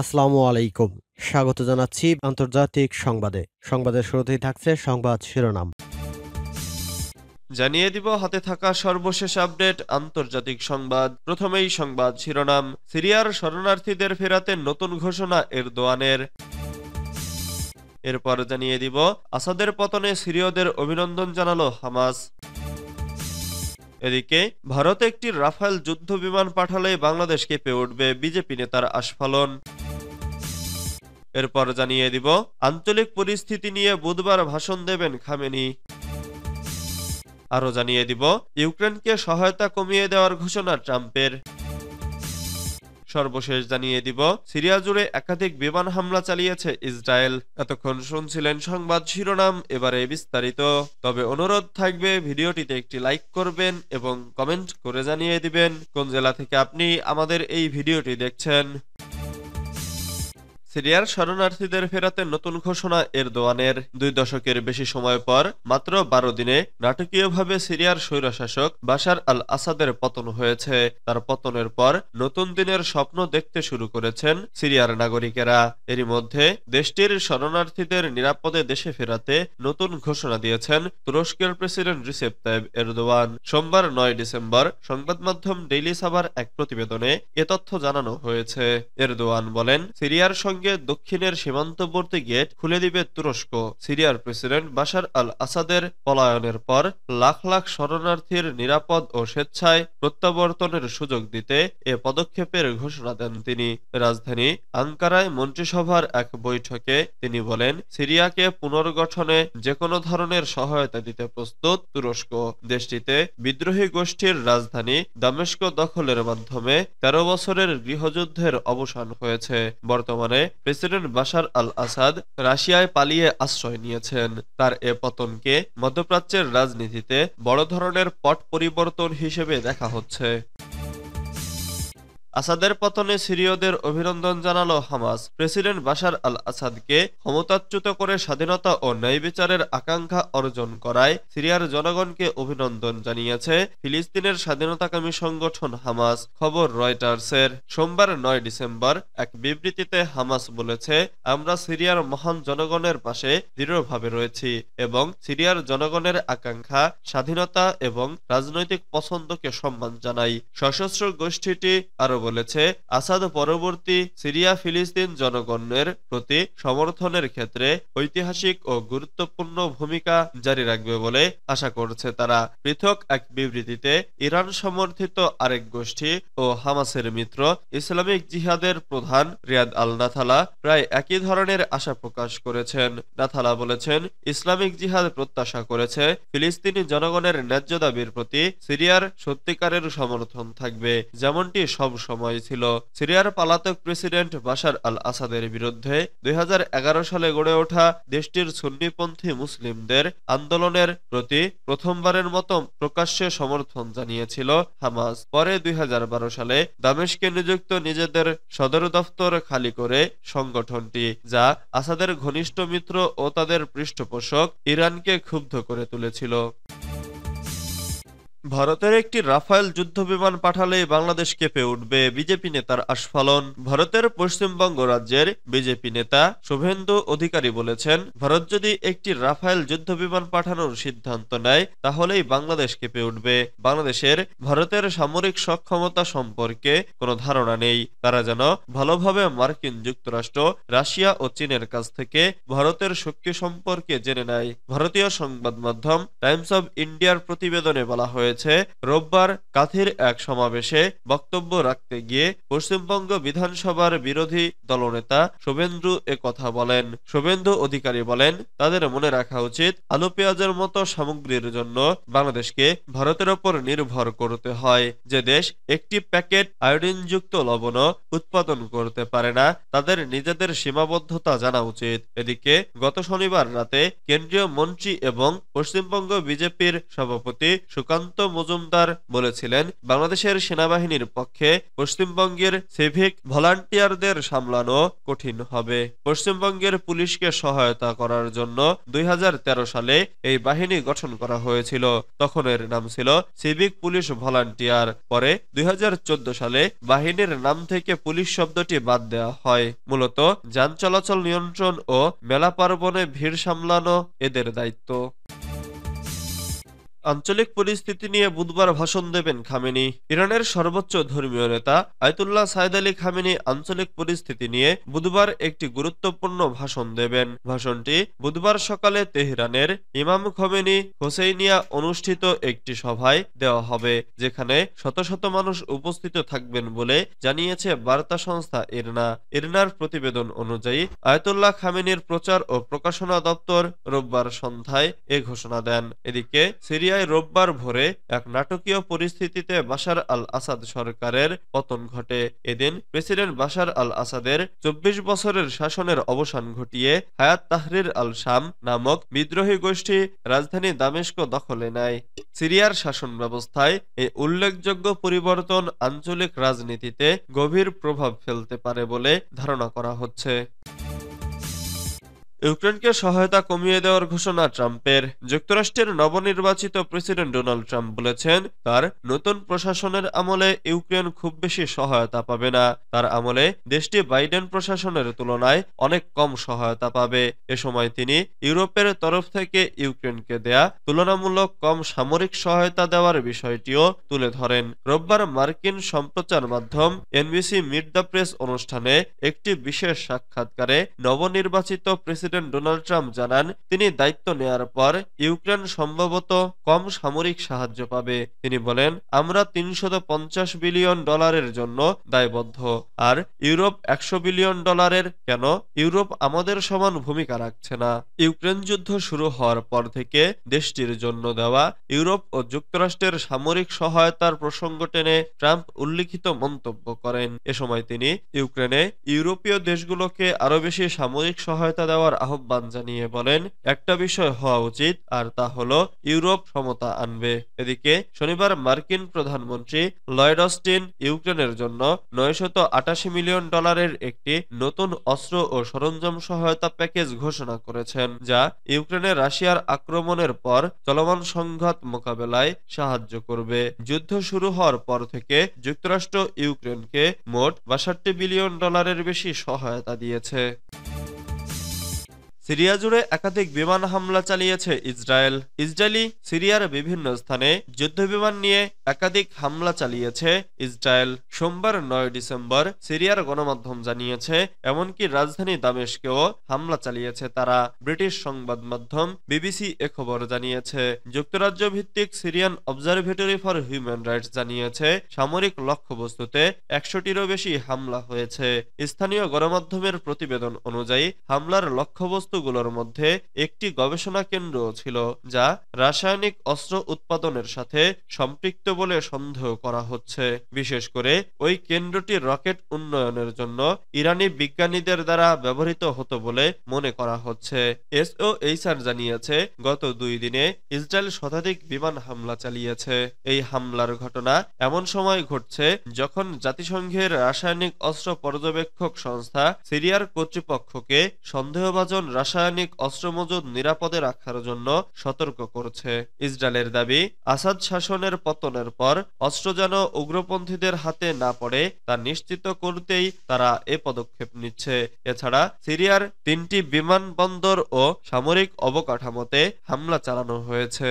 আসসালামু আলাইকুম। স্বাগত জানাচ্ছি আন্তর্জাতিক সংবাদে। সংবাদের শুরুতেই থাকছে সংবাদ শিরোনাম। জানিয়ে দিব হাতে থাকা সর্বশেষ আপডেট আন্তর্জাতিক সংবাদ। প্রথমেই সংবাদ শিরোনাম। সিরিয়ার শরণার্থীদের ফেরাতে নতুন ঘোষণা এরদোয়ানের। এরপর জানিয়ে দিব আসাদের পতনে সিরীয়দের অভিনন্দন জানালো হামাস। এদিকে ভারত একটি রাফায়েল যুদ্ধ বিমান পাঠালে বাংলাদেশ কেঁপে উঠবে, বিজেপি নেতার আস্ফালন। এরপর জানিয়ে দিব আঞ্চলিক পরিস্থিতি নিয়ে বুধবার ভাষণ দেবেন খামেনি। আরও জানিয়ে দিব ইউক্রেনকে সহায়তা কমিয়ে দেওয়ার ঘোষণা ট্রাম্পের। সর্বশেষ জানিয়ে দিব সিরিয়া জুড়ে একাধিক বিমান হামলা চালিয়েছে ইসরায়েল। এতক্ষণ শুনছিলেন সংবাদ শিরোনাম, এবারে বিস্তারিত। তবে অনুরোধ থাকবে ভিডিওটিতে একটি লাইক করবেন এবং কমেন্ট করে জানিয়ে দিবেন কোন জেলা থেকে আপনি আমাদের এই ভিডিওটি দেখছেন। সিরিয়ার শরণার্থীদের ফেরাতে নতুন ঘোষণা এরদোয়ানের। 2 দশকের বেশি সময় পর মাত্র 12 দিনে নাটকীয়ভাবে সিরিয়ার স্বৈরশাসক বাশার আল আসাদের পতন হয়েছে। তার পতনের পর নতুন দিনের স্বপ্ন দেখতে শুরু করেছেন সিরিয়ার নাগরিকেরা। এরই মধ্যে দেশটির শরণার্থীদের নিরাপদে দেশে ফেরাতে নতুন ঘোষণা দিয়েছেন তুরস্কের প্রেসিডেন্ট রিসেপ তাইব এরদোয়ান। সোমবার 9 ডিসেম্বর সংবাদ মাধ্যম ডেইলি সাবার এক প্রতিবেদনে এ তথ্য জানানো হয়েছে। এরদোয়ান বলেন, সিরিয়ার সঙ্গে দক্ষিণের সীমান্তবর্তী গেট খুলে দিবে তুরস্ক। সিরিয়ার প্রেসিডেন্ট বাশার আল আসাদের পলায়নের পর লাখ লাখ শরণার্থীর নিরাপদ ও স্বেচ্ছায় প্রত্যাবর্তনের সুযোগ দিতে এ পদক্ষেপের ঘোষণা দেন তিনি। রাজধানী আঙ্কারায় মন্ত্রিসভার এক বৈঠকে তিনি বলেন, সিরিয়াকে পুনর্গঠনে যেকোনো ধরনের সহায়তা দিতে প্রস্তুত তুরস্ক। দেশটিতে বিদ্রোহী গোষ্ঠীর রাজধানী দামেস্ক দখলের মাধ্যমে 13 বছরের গৃহযুদ্ধের অবসান হয়েছে। বর্তমানে প্রেসিডেন্ট বাশার আল আসাদ রাশিয়ায় পালিয়ে আশ্রয় নিয়েছেন। তার এ পতনকে মধ্যপ্রাচ্যের রাজনীতিতে বড় ধরনের পট পরিবর্তন হিসেবে দেখা হচ্ছে। আসাদের পতনে সিরীয়দের অভিনন্দন জানালো হামাস। প্রেসিডেন্ট বাশার আল আসাদকে ক্ষমতাচ্যুত করে স্বাধীনতা ও ন্যায় বিচারের আকাঙ্ক্ষা অর্জন করায় সিরিয়ার জনগণকে অভিনন্দন জানিয়েছে ফিলিস্তিনের স্বাধীনতাকামী সংগঠন হামাস। খবর রয়টার্সের। সোমবার 9 ডিসেম্বর এক বিবৃতিতে হামাস বলেছে, আমরা সিরিয়ার মহান জনগণের পাশে দৃঢ়ভাবে রয়েছি এবং সিরিয়ার জনগণের আকাঙ্ক্ষা, স্বাধীনতা এবং রাজনৈতিক পছন্দকে সম্মান জানাই। সশস্ত্র গোষ্ঠীটি আরো বলেছে, আসাদ পরবর্তী সিরিয়া ফিলিস্তিন জনগণের প্রতি সমর্থনের ক্ষেত্রে ঐতিহাসিক ও গুরুত্বপূর্ণ ভূমিকা জারি রাখবে বলে আশা করছে তারা। পৃথক এক বিবৃতিতে ইরান সমর্থিত আরেক গোষ্ঠী ও হামাসের মিত্র ইসলামিক জিহাদের প্রধান রিয়াদ আল নাথালা প্রায় একই ধরনের আশা প্রকাশ করেছেন। নাথালা বলেছেন, ইসলামিক জিহাদ প্রত্যাশা করেছে ফিলিস্তিনি জনগণের ন্যায্য দাবির প্রতি সিরিয়ার সত্যিকারের সমর্থন থাকবে, যেমনটি সব সময় ছিল। সিরিয়ার পলাতক প্রেসিডেন্ট বাশার আল আসাদের বিরুদ্ধে 2011 সালে গড়ে ওঠা দেশটির সুন্নিপন্থী মুসলিমদের আন্দোলনের প্রতি প্রথমবারের মতো প্রকাশ্যে সমর্থন জানিয়েছিল হামাস। পরে 2012 সালে দামেস্কে নিযুক্ত নিজেদের সদর দফতর খালি করে সংগঠনটি, যা আসাদের ঘনিষ্ঠ মিত্র ও তাদের পৃষ্ঠপোষক ইরানকে ক্ষুব্ধ করে তুলেছিল। ভারতের একটি রাফায়েল যুদ্ধবিমান পাঠালেই বাংলাদেশ কেঁপে উঠবে, বিজেপি নেতার আস্ফালন। ভারতের পশ্চিমবঙ্গ রাজ্যের বিজেপি নেতা শুভেন্দু অধিকারী বলেছেন, ভারত যদি একটি রাফায়েল যুদ্ধবিমান পাঠানোর সিদ্ধান্ত নেয় তাহলেই বাংলাদেশ কেঁপে উঠবে। বাংলাদেশের ভারতের সামরিক সক্ষমতা সম্পর্কে কোনো ধারণা নেই। তারা যেন ভালোভাবে মার্কিন যুক্তরাষ্ট্র, রাশিয়া ও চীনের কাছ থেকে ভারতের শক্তি সম্পর্কে জেনে নেয়। ভারতীয় সংবাদ মাধ্যম টাইমস অব ইন্ডিয়ার প্রতিবেদনে বলা হয়েছে, রোববার কাথির এক সমাবেশে বক্তব্য রাখতে গিয়ে পশ্চিমবঙ্গ বিধানসভার বিরোধী দলনেতা শুভেন্দু কথা বলেন। শুভেন্দু অধিকারী বলেন, তাদের মনে রাখা উচিত আলু পেঁয়াজের মতো সামগ্রীর জন্য বাংলাদেশকে ভারতের ওপর নির্ভর করতে হয়। যে দেশ একটি প্যাকেট আয়োডিনযুক্ত লবণও উৎপাদন করতে পারে না, তাদের নিজেদের সীমাবদ্ধতা জানা উচিত। এদিকে গত শনিবার রাতে কেন্দ্রীয় মন্ত্রী এবং পশ্চিমবঙ্গ বিজেপির সভাপতি সুকান্ত মজুমদার বলেছিলেন, বাংলাদেশের সেনাবাহিনীর পক্ষে পশ্চিমবঙ্গের সিভিক ভলান্টিয়ারদের সামলানো কঠিন হবে। পশ্চিমবঙ্গের পুলিশকে সহায়তা করার জন্য 2013 সালে এই বাহিনী গঠন করা হয়েছিল। তখন এর নাম ছিল সিভিক পুলিশ ভলান্টিয়ার। পরে 2014 সালে বাহিনীর নাম থেকে পুলিশ শব্দটি বাদ দেওয়া হয়। মূলত যান চলাচল নিয়ন্ত্রণ ও মেলা পার্বণে ভিড় সামলানো এদের দায়িত্ব। আঞ্চলিক পরিস্থিতি নিয়ে বুধবার ভাষণ দেবেন খামেনি। ইরানের সর্বোচ্চ ধর্মীয় নেতা আয়াতুল্লাহ সাইদ আলী খামেনি আঞ্চলিক পরিস্থিতি নিয়ে বুধবার একটি গুরুত্বপূর্ণ ভাষণ দেবেন। ভাষণটি বুধবার সকালে তেহরানের ইমাম খোমেনি হোসেইনিয়া অনুষ্ঠিত একটি সভায় দেওয়া হবে, যেখানে শত শত মানুষ উপস্থিত থাকবেন বলে জানিয়েছে বার্তা সংস্থা ইরনা। ইরনার প্রতিবেদন অনুযায়ী আয়াতুল্লাহ খামেনির প্রচার ও প্রকাশনা দপ্তর রোববার সন্ধ্যায় এ ঘোষণা দেন। এদিকে সিরিয়ায় রোববার ভোরে এক নাটকীয় পরিস্থিতিতে বাশার আল আসাদ সরকারের পতন ঘটে। এদিন প্রেসিডেন্ট বাশার আল আসাদের 24 বছরের শাসনের অবসান ঘটিয়ে হায়াত তাহরির আল শাম নামক বিদ্রোহী গোষ্ঠী রাজধানী দামেস্ক দখলে নেয়। সিরিয়ার শাসন ব্যবস্থায় এই উল্লেখযোগ্য পরিবর্তন আঞ্চলিক রাজনীতিতে গভীর প্রভাব ফেলতে পারে বলে ধারণা করা হচ্ছে। ইউক্রেনকে সহায়তা কমিয়ে দেওয়ার ঘোষণা ট্রাম্পের। যুক্তরাষ্ট্রের নবনির্বাচিত প্রেসিডেন্ট ডোনাল্ড ট্রাম্প বলেছেন, তার নতুন প্রশাসনের আমলে ইউক্রেন খুব বেশি সহায়তা পাবে না। তার আমলে দেশটি বাইডেন প্রশাসনের তুলনায় অনেক কম সহায়তা পাবে। এ সময় তিনি ইউরোপের তরফ থেকে ইউক্রেনকে দেয়া তুলনামূলক কম সামরিক সহায়তা দেওয়ার বিষয়টিও তুলে ধরেন। রোববার মার্কিন সম্প্রচার মাধ্যম এনবিসি মিট দ্য প্রেস অনুষ্ঠানে একটি বিশেষ সাক্ষাৎকারে নবনির্বাচিত প্রেসিডেন্ট ডোনাল্ড ট্রাম্প জানান, তিনি দায়িত্ব নেয়ার পর ইউক্রেন সম্ভবত কম সামরিক সাহায্য পাবে। তিনি বলেন, আমরা $350 বিলিয়ন জন্য দায়বদ্ধ, আর ইউরোপ $100 বিলিয়ন। কেন ইউরোপ আমাদের সমান ভূমিকা রাখছে না? ইউক্রেন যুদ্ধ শুরু হওয়ার পর থেকে দেশটির জন্য দেওয়া ইউরোপ ও যুক্তরাষ্ট্রের সামরিক সহায়তার প্রসঙ্গ টেনে ট্রাম্প উল্লিখিত মন্তব্য করেন। এ সময় তিনি ইউক্রেনে ইউরোপীয় দেশগুলোকে আরো বেশি সামরিক সহায়তা দেওয়ার আহ্বান জানিয়ে বলেন, একটা বিষয় হওয়া উচিত, আর তা হলো ইউরোপ সমতা আনবে। এদিকে শনিবার মার্কিন প্রধানমন্ত্রী লয়েড অস্টিন ইউক্রেনের জন্য $988 মিলিয়ন একটি নতুন অস্ত্র ও সরঞ্জাম সহায়তা প্যাকেজ ঘোষণা করেছেন, যা ইউক্রেনে রাশিয়ার আক্রমণের পর চলমান সংঘাত মোকাবেলায় সাহায্য করবে। যুদ্ধ শুরু হওয়ার পর থেকে যুক্তরাষ্ট্র ইউক্রেনকে মোট $62 বিলিয়ন বেশি সহায়তা দিয়েছে। সিরিয়া জুড়ে একাধিক বিমান হামলা চালিয়েছে ইসরায়েল। ইসরায়েলি সিরিয়ার বিভিন্ন স্থানে যুদ্ধবিমান নিয়ে একাধিক হামলা চালিয়েছে ইসরায়েল। সোমবার 9 ডিসেম্বর সিরিয়ার গণমাধ্যম জানিয়েছে, এমনকি রাজধানী দামেস্কেও হামলা চালিয়েছে তারা। ব্রিটিশ সংবাদ মাধ্যম বিবিসি এ খবর জানিয়েছে। যুক্তরাজ্য ভিত্তিক Syrian observatory for human rights জানিয়েছে, সামরিক লক্ষ্যবস্তুতে 100টিরও বেশি হামলা হয়েছে। স্থানীয় গণমাধ্যমের প্রতিবেদন অনুযায়ী হামলার লক্ষ্যবস্তুগুলোর মধ্যে একটি গবেষণা কেন্দ্র ছিল, যা রাসায়নিক অস্ত্র উৎপাদনের সাথে সম্পৃক্ত বলে সন্দেহ করা হচ্ছে। বিশেষ করে ওই কেন্দ্রটি রকেট উন্নয়নের জন্য ইরানি বিজ্ঞানীদের দ্বারা ব্যবহৃত হতো বলে মনে করা হচ্ছে। SOHR জানিয়েছে, গত 2 দিনে ইসরায়েল শতাধিক বিমান হামলা চালিয়েছে। এই হামলার ঘটনা এমন সময় ঘটছে যখন জাতিসংঘের রাসায়নিক অস্ত্র পর্যবেক্ষক সংস্থা সিরিয়ার কর্তৃপক্ষকে সন্দেহভাজন রাসায়নিক অস্ত্র মজুদ নিরাপদে রাখার জন্য সতর্ক করছে। ইসরায়েলের দাবি, আসাদ শাসনের পতনের পর অস্ত্র যেন উগ্রপন্থীদের হাতে না পড়ে তা নিশ্চিত করতেই তারা এ পদক্ষেপ নিচ্ছে। এছাড়া সিরিয়ার 3টি বিমানবন্দর ও সামরিক অবকাঠামোতে হামলা চালানো হয়েছে।